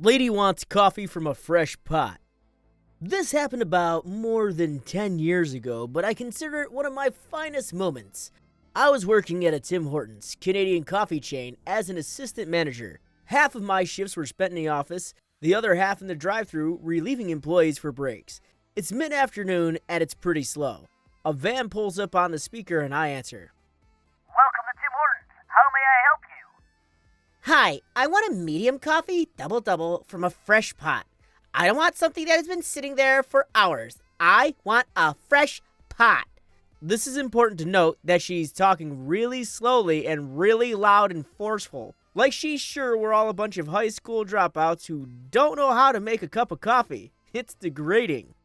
Lady wants coffee from a fresh pot. This happened about more than 10 years ago, but I consider it one of my finest moments. I was working at a Tim Hortons, Canadian coffee chain, as an assistant manager. Half of my shifts were spent in the office, the other half in the drive-thru, relieving employees for breaks. It's mid-afternoon and it's pretty slow. A van pulls up on the speaker and I answer. Welcome to Tim Hortons. How may I help you? Hi, I want a medium coffee, double, from a fresh pot. I don't want something that has been sitting there for hours. I want a fresh pot. This is important to note that she's talking really slowly and really loud and forceful. Like she's sure we're all a bunch of high school dropouts who don't know how to make a cup of coffee. It's degrading.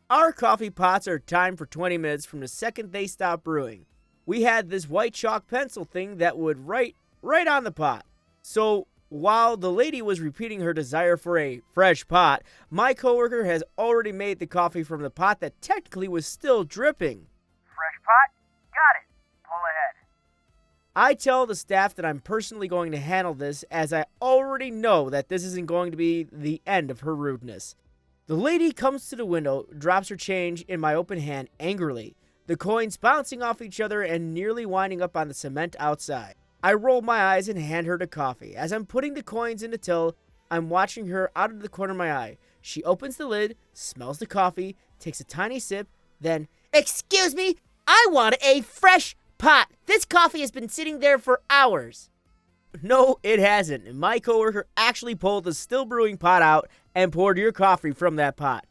Our coffee pots are timed for 20 minutes from the second they stop brewing. We had this white chalk pencil thing that would write right on the pot. So while the lady was repeating her desire for a fresh pot, my coworker has already made the coffee from the pot that technically was still dripping. Fresh pot? Got it. Pull ahead. I tell the staff that I'm personally going to handle this, as I already know that this isn't going to be the end of her rudeness. The lady comes to the window, drops her change in my open hand angrily, the coins bouncing off each other and nearly winding up on the cement outside. I roll my eyes and hand her the coffee. As I'm putting the coins in the till, I'm watching her out of the corner of my eye. She opens the lid, smells the coffee, takes a tiny sip, then, Excuse me, I want a fresh pot. This coffee has been sitting there for hours. No, it hasn't. My coworker actually pulled the still brewing pot out and poured your coffee from that pot.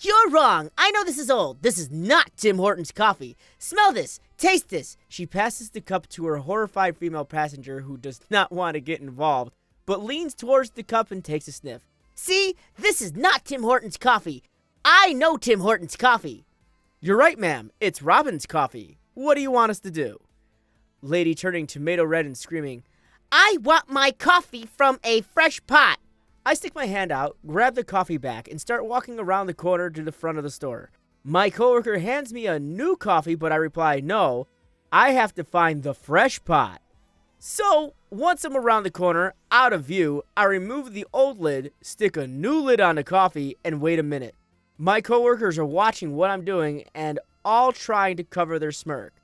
You're wrong. I know this is old. This is not Tim Hortons coffee. Smell this. Taste this. She passes the cup to her horrified female passenger who does not want to get involved, but leans towards the cup and takes a sniff. See? This is not Tim Hortons coffee. I know Tim Hortons coffee. You're right, ma'am. It's Robin's coffee. What do you want us to do? Lady turning tomato red and screaming, I want my coffee from a fresh pot. I stick my hand out, grab the coffee back, and start walking around the corner to the front of the store. My coworker hands me a new coffee, but I reply, no, I have to find the fresh pot. So, once I'm around the corner, out of view, I remove the old lid, stick a new lid on the coffee, and wait a minute. My coworkers are watching what I'm doing and all trying to cover their smirk.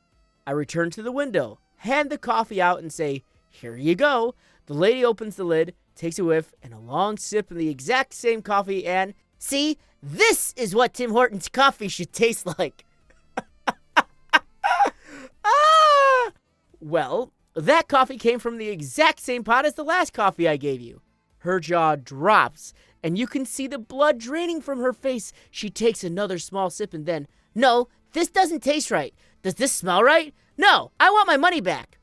I return to the window, hand the coffee out, and say, here you go. The lady opens the lid, takes a whiff, and a long sip of the exact same coffee, and see, this is what Tim Hortons coffee should taste like. Well, that coffee came from the exact same pot as the last coffee I gave you. Her jaw drops, and you can see the blood draining from her face. She takes another small sip and then, no, this doesn't taste right. Does this smell right? No, I want my money back.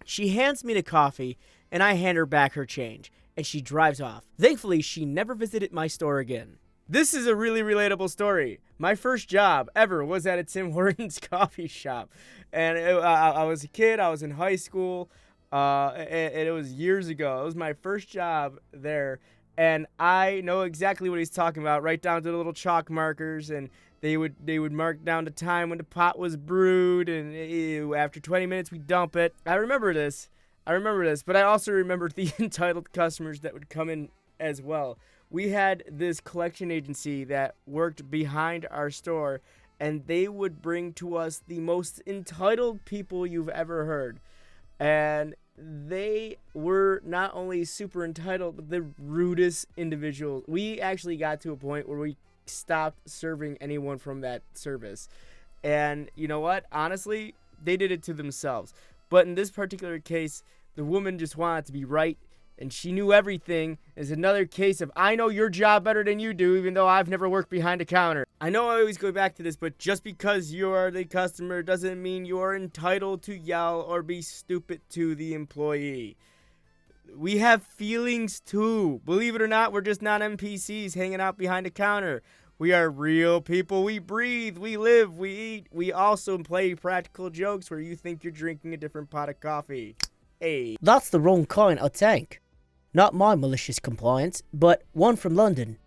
She hands me the coffee, and I hand her back her change, and she drives off. Thankfully, she never visited my store again. This is a really relatable story. My first job ever was at a Tim Hortons coffee shop. And I was a kid, I was in high school, and it was years ago. It was my first job there, and I know exactly what he's talking about, right down to the little chalk markers, and they would mark down the time when the pot was brewed, and after 20 minutes we dump it. I remember this, but I also remember the entitled customers that would come in as well. We had this collection agency that worked behind our store, and they would bring to us the most entitled people you've ever heard. And they were not only super entitled, but the rudest individuals. We actually got to a point where we stopped serving anyone from that service. And you know what? Honestly, they did it to themselves. But in this particular case, the woman just wanted to be right, and she knew everything. It's another case of, I know your job better than you do, even though I've never worked behind a counter. I know I always go back to this, but just because you are the customer doesn't mean you are entitled to yell or be stupid to the employee. We have feelings too. Believe it or not, we're just not NPCs hanging out behind a counter. We are real people. We breathe, we live, we eat. We also play practical jokes where you think you're drinking a different pot of coffee. Hey. That's the wrong kind of tank. Not my malicious compliance, but one from London.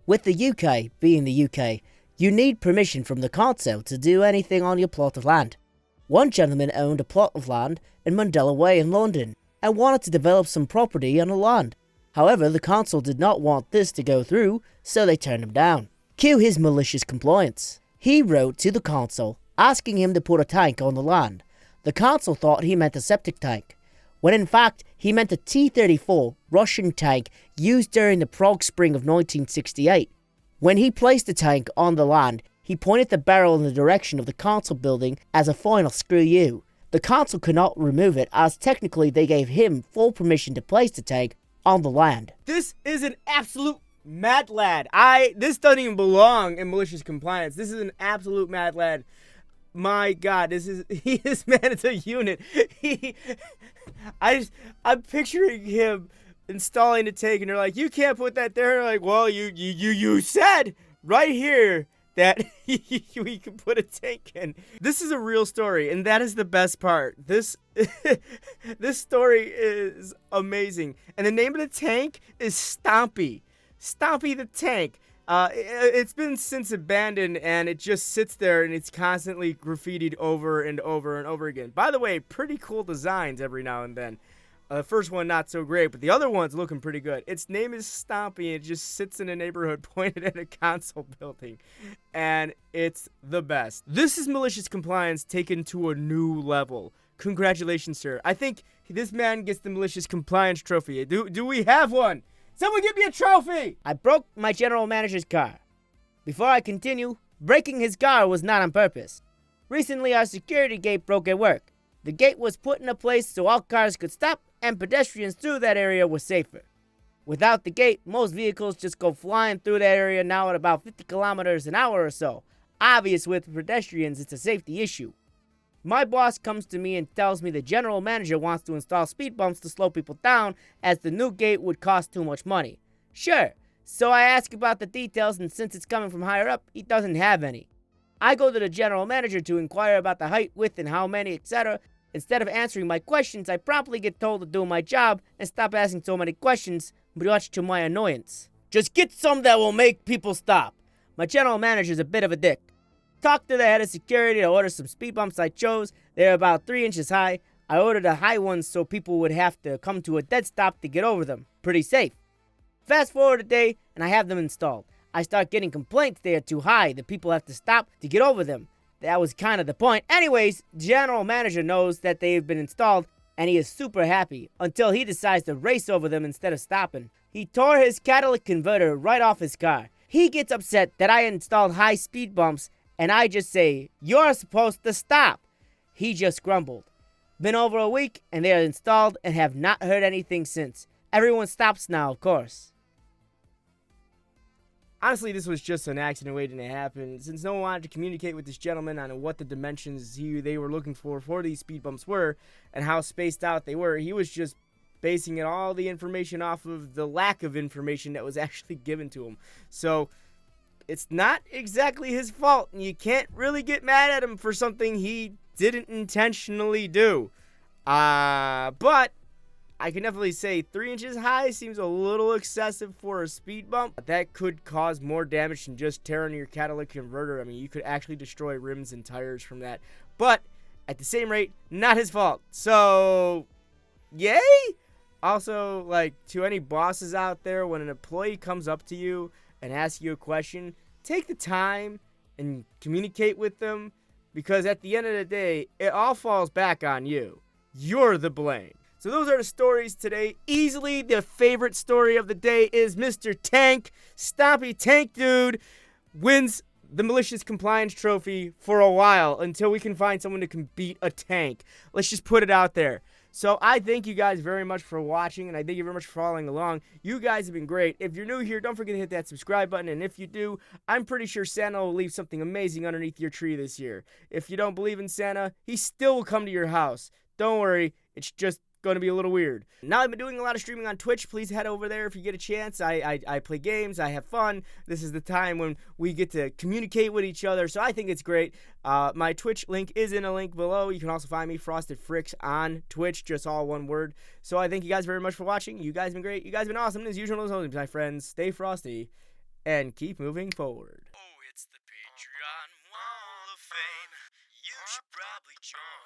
With the UK being the UK, you need permission from the council to do anything on your plot of land. One gentleman owned a plot of land in Mandela Way in London and wanted to develop some property on the land. However, the council did not want this to go through, so they turned him down. Cue his malicious compliance. He wrote to the council asking him to put a tank on the land. The council thought he meant a septic tank, when in fact he meant a T-34 Russian tank used during the Prague Spring of 1968. When he placed the tank on the land, he pointed the barrel in the direction of the council building as a final screw you. The council could not remove it, as technically they gave him full permission to place the tank on the land. This is an absolute mad lad. This doesn't even belong in malicious compliance. This is an absolute mad lad. My God, this man is a unit. I'm picturing him installing a tank, and they're like, "You can't put that there." And like, well, you said right here that we can put a tank in. This is a real story, and that is the best part. This story is amazing, and the name of the tank is Stompy. Stompy the tank. It's been since abandoned, and it just sits there, and it's constantly graffitied over and over and over again. By the way, pretty cool designs every now and then. The first one not so great, but the other one's looking pretty good. Its name is Stompy, and it just sits in a neighborhood pointed at a console building, and it's the best. This is malicious compliance taken to a new level. Congratulations, sir. I think this man gets the malicious compliance trophy. Do we have one? Someone give me a trophy! I broke my general manager's car. Before I continue, breaking his car was not on purpose. Recently, our security gate broke at work. The gate was put in a place so all cars could stop and pedestrians through that area were safer. Without the gate, most vehicles just go flying through that area now at about 50 kilometers an hour or so. Obvious with pedestrians, it's a safety issue. My boss comes to me and tells me the general manager wants to install speed bumps to slow people down, as the new gate would cost too much money. Sure, so I ask about the details, and since it's coming from higher up, he doesn't have any. I go to the general manager to inquire about the height, width, and how many, etc. Instead of answering my questions, I promptly get told to do my job and stop asking so many questions, much to my annoyance. Just get some that will make people stop. My general manager's a bit of a dick. Talked to the head of security to order some speed bumps I chose. They're about 3 inches high. I ordered the high ones so people would have to come to a dead stop to get over them. Pretty safe. Fast forward a day, and I have them installed. I start getting complaints they are too high, that people have to stop to get over them. That was kind of the point. Anyways, general manager knows that they've been installed, and he is super happy, until he decides to race over them instead of stopping. He tore his catalytic converter right off his car. He gets upset that I installed high speed bumps, and I just say, "You're supposed to stop." He just grumbled. Been over a week, and they are installed and have not heard anything since. Everyone stops now, of course. Honestly, this was just an accident waiting to happen. Since no one wanted to communicate with this gentleman on what the dimensions they were looking for these speed bumps were and how spaced out they were, he was just basing all the information off of the lack of information that was actually given to him. So it's not exactly his fault, and you can't really get mad at him for something he didn't intentionally do. But I can definitely say 3 inches high seems a little excessive for a speed bump. That could cause more damage than just tearing your catalytic converter. I mean, you could actually destroy rims and tires from that. But at the same rate, not his fault. So, yay! Also, like, to any bosses out there, when an employee comes up to you and ask you a question, take the time and communicate with them, because at the end of the day, it all falls back on you. You're the blame. So those are the stories today. Easily the favorite story of the day is Mr. Tank. Stompy Tank Dude wins the malicious compliance trophy for a while until we can find someone who can beat a tank. Let's just put it out there. So I thank you guys very much for watching, and I thank you very much for following along. You guys have been great. If you're new here, don't forget to hit that subscribe button, and if you do, I'm pretty sure Santa will leave something amazing underneath your tree this year. If you don't believe in Santa, he still will come to your house. Don't worry, it's just going to be a little weird. Now I've been doing a lot of streaming on Twitch. Please head over there if you get a chance. I play games. I have fun. This is the time when we get to communicate with each other, so I think it's great. My Twitch link is in a link below. You can also find me, Frosted Fricks, on Twitch, just all one word. So I thank you guys very much for watching. You guys have been great. You guys have been awesome. As usual, as always, my friends, stay frosty and keep moving forward. Oh, it's the Patreon Wall of Fame. You should probably join.